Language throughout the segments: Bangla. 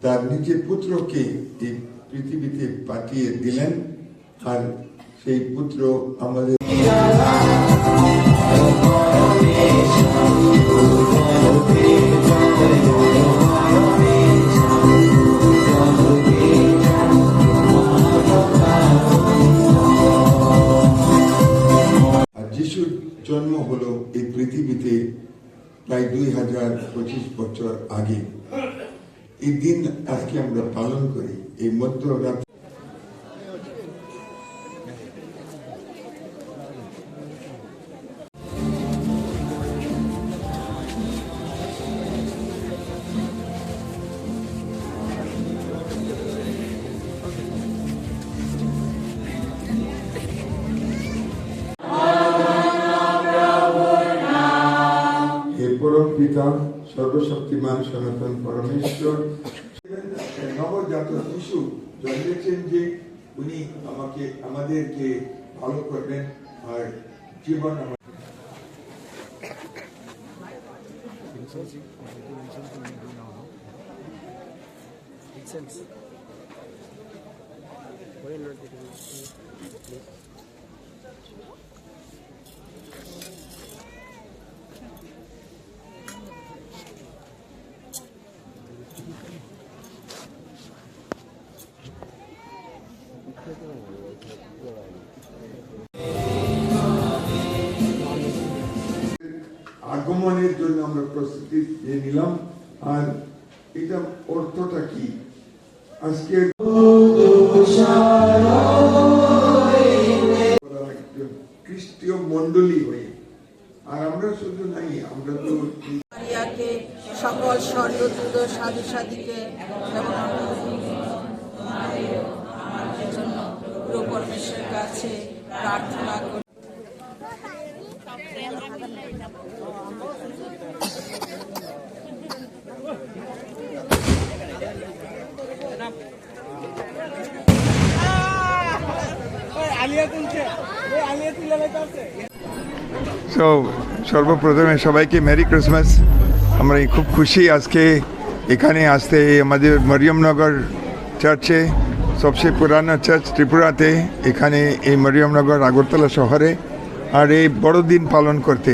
তার নিজের পুত্রকে এই পৃথিবীতে পাঠিয়ে দিলেন, আর সেই পুত্র আমাদের যিশুর জন্ম হলো এই পৃথিবীতে প্রায় 2025 বছর আগে। এই দিন আজকে আমরা পালন করি এই মধ্যরাত। পরম পিতা সর্বশক্তিমান সনাতন পরমেশ্বর নবজাত শিশু জন্মেছেন যে উনি আমাদেরকে ভালো করবেন আর জীবন আগমনের জন্য আমরা প্রস্তুতি নিয়ে নিলাম। আর এটা অর্থটা কি? আজকে খ্রিস্টীয় মণ্ডলী হয়ে, আর আমরা শুধু নাই, আমরা তো সকল স্বর্গদূত সাধু সাধীকে পরমেশ্বরের কাছে প্রার্থনা করি। সর্বপ্রথমে সবাইকে মেরি ক্রিসমাস। আমরা খুব খুশি আজকে এখানে আসতে, আমাদের মরিয়মনগর চার্চে, সবচেয়ে পুরানো চার্চ ত্রিপুরাতে, এখানে এই মরিয়মনগর আগরতলা শহরে, আর এই বড়দিন পালন করতে।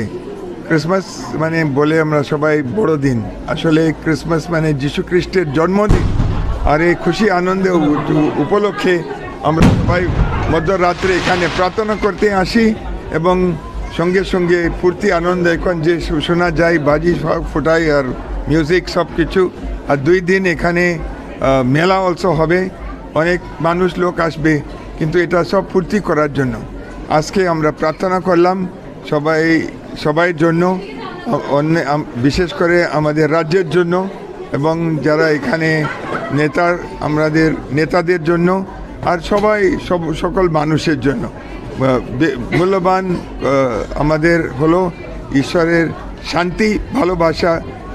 ক্রিসমাস মানে বলে আমরা সবাই বড়দিন, আসলে ক্রিসমাস মানে যীশু খ্রিস্টের জন্মদিন। আর এই খুশি আনন্দে উপলক্ষে আমরা সবাই মধ্যরাত্রে এখানে প্রার্থনা করতে আসি, এবং সঙ্গে সঙ্গে ফুর্তি আনন্দ এখন যে শোনা যায়, বাজি ফোটাই আর মিউজিক সব কিছু। আর 2 দিন এখানে মেলা অলসো হবে, অনেক মানুষ লোক আসবে, কিন্তু এটা সব ফুর্তি করার জন্য। আজকে আমরা প্রার্থনা করলাম সবাই জন্য, বিশেষ করে আমাদের রাজ্যের জন্য, এবং যারা এখানে আমাদের নেতাদের জন্য, আর সকল মানুষের জন্য। মূল্যবান আমাদের হলো ঈশ্বরের শান্তি, ভালোবাসা,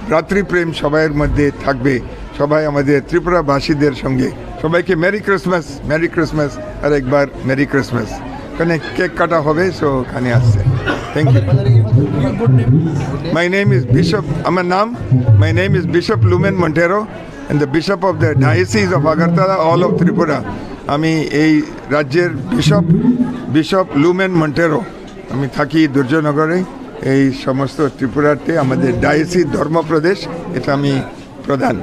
ভ্রাতৃপ্রেম সবাইয়ের মধ্যে থাকবে, সবাই আমাদের ত্রিপুরাবাসীদের সঙ্গে। সবাইকে মেরি ক্রিসমাস আর একবার মেরি ক্রিসমাস। ওখানে কেক কাটা হবে, সো ওখানে আসছে। Thank you. My name is Bishop Lumen Montero and the Bishop of the Diocese of Agartala, all of Tripura. আমি এই রাজ্যের বিশপ লুমেন মন্টেরো। আমি থাকি দুর্জনগরে, এই সমস্ত ত্রিপুরাতে আমাদের ডায়োসিস ধর্মপ্রদেশ, এটা আমি প্রধান।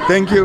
Thank you.